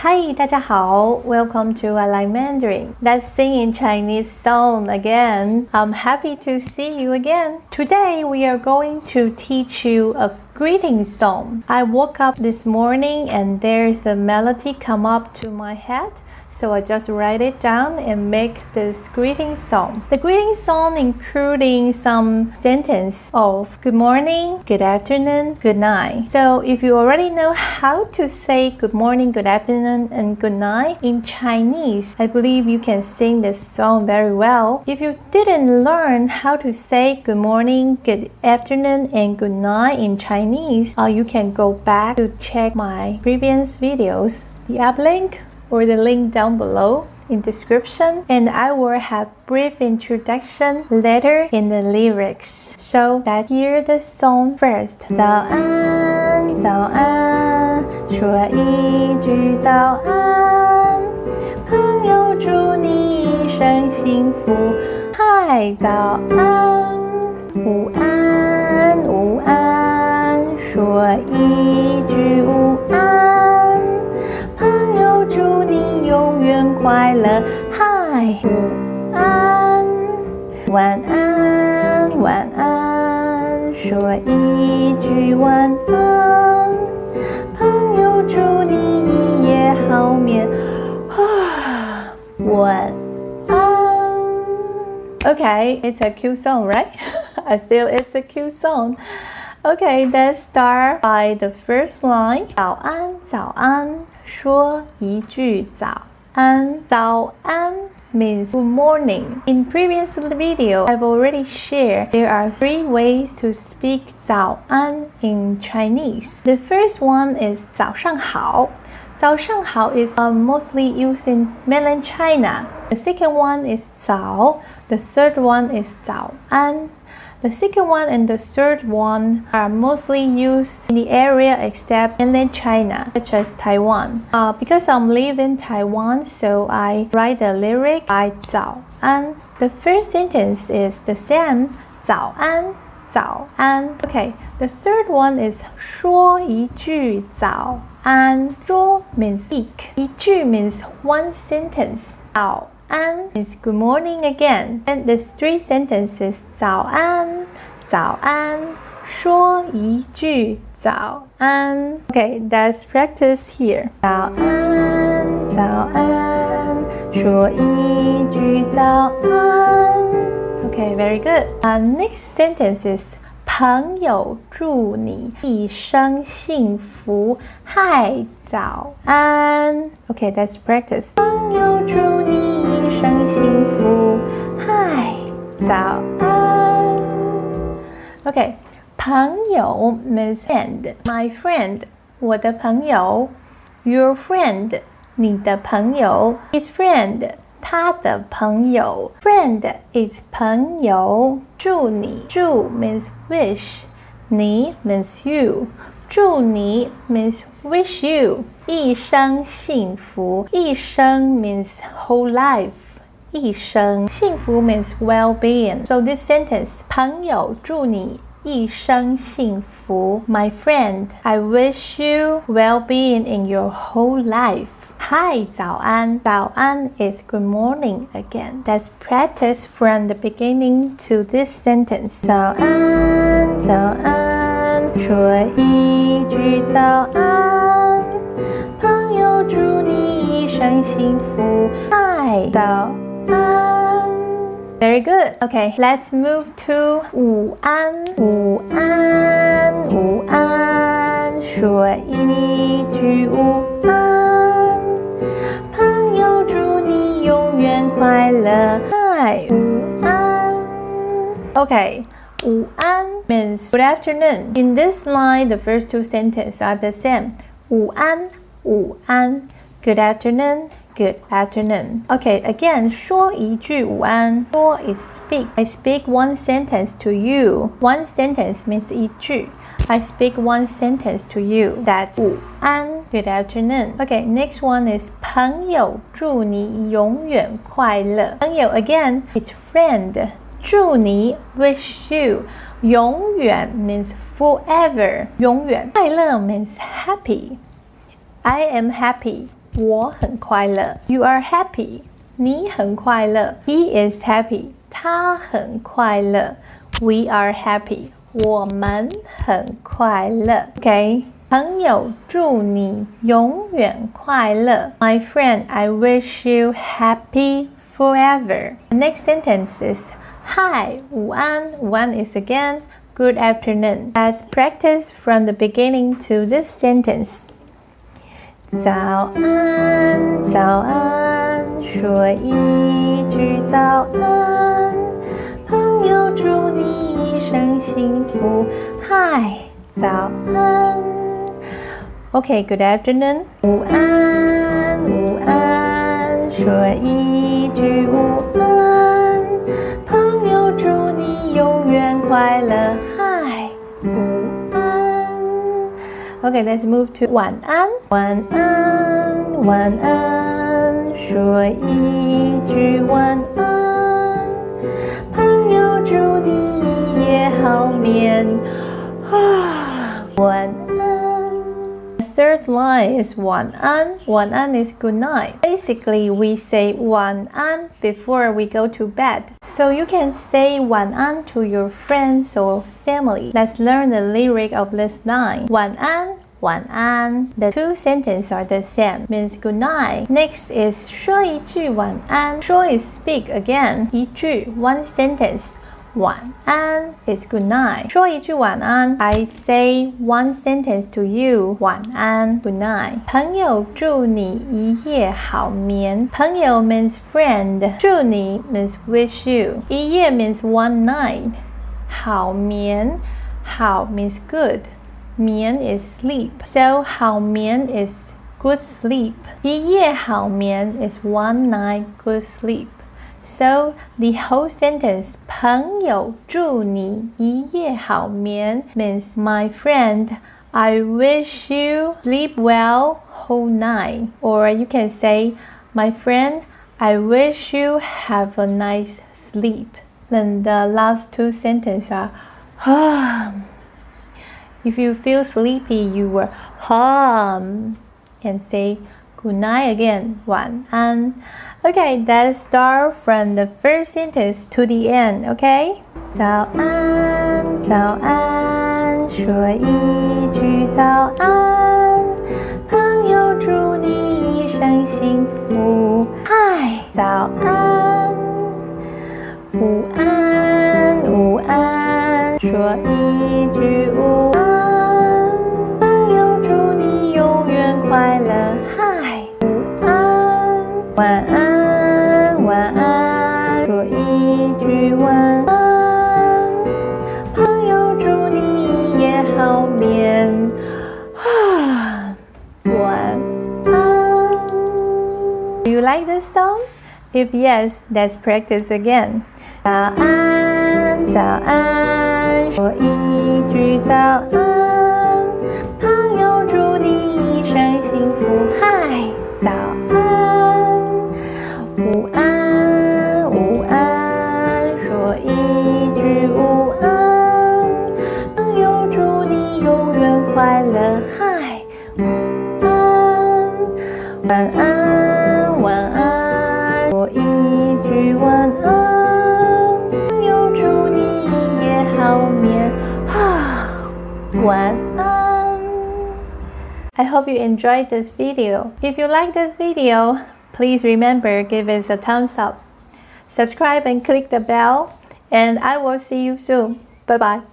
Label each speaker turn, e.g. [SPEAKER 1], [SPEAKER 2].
[SPEAKER 1] Hi, 大家好 Welcome to I Like Mandarin. Let's sing in Chinese song again. I'm happy to see you again. Today we are going to teach you a greeting song. I woke up this morning and there's a melody come up to my head, so I just write it down and make this greeting song. The greeting song including some sentence of good morning, good afternoon, good night. So if you already know how to say good morning, good afternoon, and good night in Chinese, I believe you can sing this song very well. If you didn't learn how to say good morning, good afternoon, and good night in Chinese, you can go back to check my previous videos. The app link or the link down below in description, and I will have brief introduction later in the lyrics. So let's hear the song first. 早安，早安，说一句早安，朋友祝你一生幸福。嗨，早安，午安，午安，说一句午安。朋友祝你永远快乐，嗨，午安，晚安，晚安，说一句晚安，朋友祝你一夜好眠，晚安。Okay, it's a cute song, right? I feel it's a cute song. Okay, let's start by the first line. 早安，早安，说一句早安。早安 means good morning. In previous video, I've already shared there are 3 ways to speak 早安 in Chinese. The first one is 早上好。早上好 is mostly used in mainland China. The second one is 早. The third one is 早安. The second one and the third one are mostly used in the area except mainland China, such as Taiwan. Because I'm living in Taiwan, so I write the lyric by 早安. The first sentence is the same, 早安，早安. Okay, the third one is 说一句早安。说 means speak. 一句 means one sentence. 早安 is good morning again. And the 3 sentences 早安，早安，说一句早安。Okay, let's practice here. 早安，早安，说一句早安。Okay, very good. Next sentence is 朋友祝你一生幸福，嗨，早安。Okay, let's practice. 朋友祝你一生幸福，嗨，早安。Okay, 朋友 means friend. My friend, 我的朋友。Your friend, 你的朋友。His friend, 他的朋友。Friend is 朋友。祝你，祝 means wish. 你 means you. 祝你 means wish you. 一生幸福。一生 means whole life. 一生幸福 means well-being. So this sentence, 朋友祝你一生幸福。My friend, I wish you well-being in your whole life. Hi, 早安。早安 is good morning again. Let's practice from the beginning to this sentence. 早安，早安，说一句早安。朋友祝你一生幸福。Hi, 早安。Very good. Okay, let's move to 午安。午安，午安，说一句午安。朋友祝你永远快乐。Hi, 午安。Okay, 午安 means good afternoon. In this line, the first 2 sentences are the same. 午安，午安。Good afternoon. Good afternoon. Okay, again, 说一句午安。说 is speak. I speak one sentence to you. One sentence means 一句。I speak one sentence to you. That's 午安。Good afternoon. Okay, next one is 朋友祝你永远快乐。朋友 again, it's friend. 祝你 wish you. 永远 means forever. 永远。快乐 means happy. I am happy. 我很快乐。You are happy. 你很快乐。He is happy. 他很快乐。We are happy. 我们很快乐。OK. 朋友，祝你永远快乐。My friend, I wish you happy forever. The next sentence is Hi, 午安。午安 is again good afternoon. Let's practice from the beginning to this sentence. 早安，早安，说一句早安。朋友，祝你一生幸福。Hi, 早安。Okay, good afternoon. 午安，午安，说一句午安。朋友，祝你永远快乐。Hi, 午安。Okay, let's move to 晚安。晚安，晚安，说一句晚安。朋友，祝你一夜好眠。晚安。Third line is 晚安. 晚安 is good night. Basically, we say 晚安 before we go to bed. So you can say 晚安 to your friends or family. Let's learn the lyric of this line. 晚安，晚安. The two sentences are the same, means good night. Next is 说一句晚安. 说 is speak again. 一句 one sentence. 晚安 is good night. 说一句晚安 I say one sentence to you. 晚安 good night. 朋友，祝你一夜好眠。朋友 means friend. 祝你 means wish you. 一夜 means one night. 好眠好 means good. 眠 is sleep. So 好眠 is good sleep. 一夜好眠 is one night good sleep. So the whole sentence 朋友，祝你一夜好眠 means my friend, I wish you sleep well whole night. Or you can say my friend, I wish you have a nice sleep. Then the last two sentences are If you feel sleepy, you will and say good night again. 晚安. Okay, let's start from the first sentence to the end, okay? 早安，早安，说一句早安。朋友，祝你一生幸福。Hi, 早安。午安，午安，说一句午安。朋友，祝你永远快乐。Hi, 午安。晚安，晚安，说一句晚安。朋友，祝你一夜好眠。晚安。Do you like this song? If yes, let's practice again. 早安，早安，说一句早安。朋友，祝你一生幸福。Hi, 早安。午安，午安，说一句午安。朋友，祝你永远快乐。Hi, 午安。晚安，晚安，说一句晚安。朋友，祝你一夜好眠。晚安。I hope you enjoyed this video. If you like this video, please remember give it a thumbs up. Subscribe and click the bell, and I will see you soon. Bye bye.